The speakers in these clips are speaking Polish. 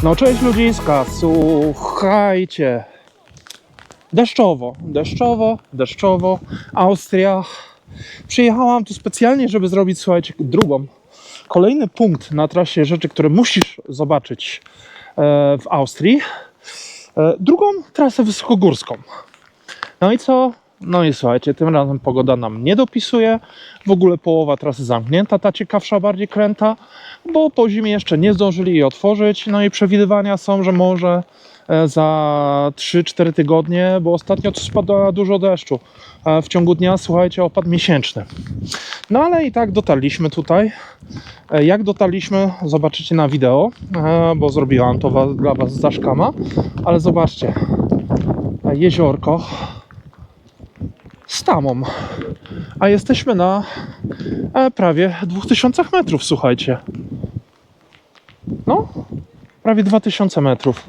No cześć ludziska, słuchajcie. Deszczowo, Austria. Przyjechałam tu specjalnie, żeby zrobić, słuchajcie, kolejny punkt na trasie rzeczy, które musisz zobaczyć w Austrii. Drugą trasę wysokogórską. No i co? No i słuchajcie, tym razem pogoda nam nie dopisuje. W ogóle połowa trasy zamknięta, ta ciekawsza bardziej kręta, bo po zimie jeszcze nie zdążyli jej otworzyć. No i przewidywania są, że może za 3-4 tygodnie, bo ostatnio tu spada dużo deszczu. W ciągu dnia, słuchajcie, opad miesięczny. No ale i tak dotarliśmy tutaj. Jak dotarliśmy, zobaczycie na wideo, bo zrobiłam to dla was za szkama. Ale zobaczcie, jeziorko z tamą, a jesteśmy na prawie 2000 metrów, słuchajcie. No, prawie 2000 metrów.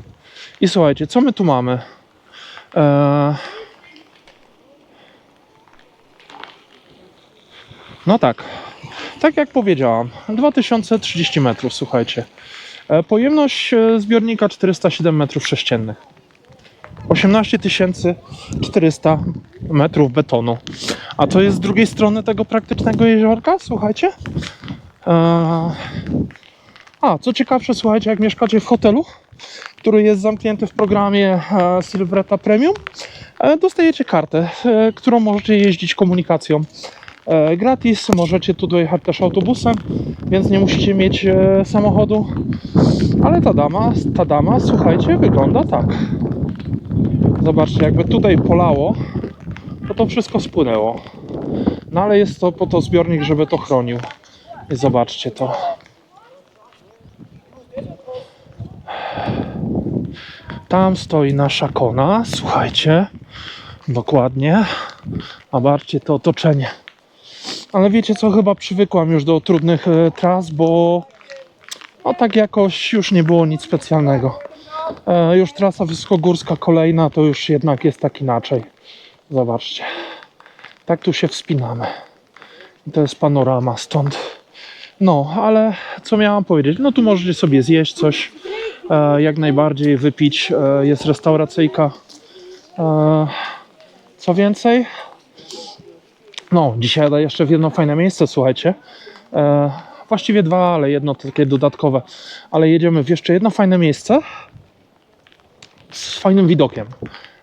I słuchajcie, co my tu mamy? No tak jak powiedziałam, 2030 metrów, słuchajcie. Pojemność zbiornika 407 metrów sześciennych. 18 400 metrów betonu. A to jest z drugiej strony tego praktycznego jeziorka, słuchajcie. Co ciekawsze, słuchajcie, jak mieszkacie w hotelu, który jest zamknięty w programie Silvretta Premium, dostajecie kartę, którą możecie jeździć komunikacją gratis. Możecie tu dojechać też autobusem, więc nie musicie mieć samochodu. Ale ta dama, słuchajcie, wygląda tak. Zobaczcie, jakby tutaj polało, to wszystko spłynęło. No ale jest to po to zbiornik, żeby to chronił. I zobaczcie to. Tam stoi nasza kona, słuchajcie. Dokładnie. A zobaczcie to otoczenie. Ale wiecie co, chyba przywykłam już do trudnych tras, bo tak jakoś już nie było nic specjalnego. Już trasa wysokogórska kolejna to już jednak jest tak inaczej. Zobaczcie. Tak tu się wspinamy. I to jest panorama stąd. No, ale co miałam powiedzieć? No tu możecie sobie zjeść coś, jak najbardziej wypić. Jest restauracyjka. Co więcej? No, dzisiaj jadę jeszcze w jedno fajne miejsce, słuchajcie. Właściwie dwa, ale jedno takie dodatkowe. Ale jedziemy w jeszcze jedno fajne miejsce z fajnym widokiem.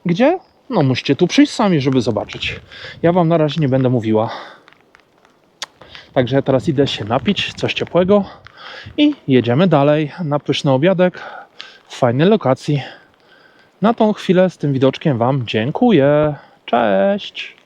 Gdzie? No musicie tu przyjść sami, żeby zobaczyć. Ja wam na razie nie będę mówiła. Także ja teraz idę się napić coś ciepłego i jedziemy dalej na pyszny obiadek w fajnej lokacji. Na tą chwilę z tym widoczkiem wam dziękuję. Cześć!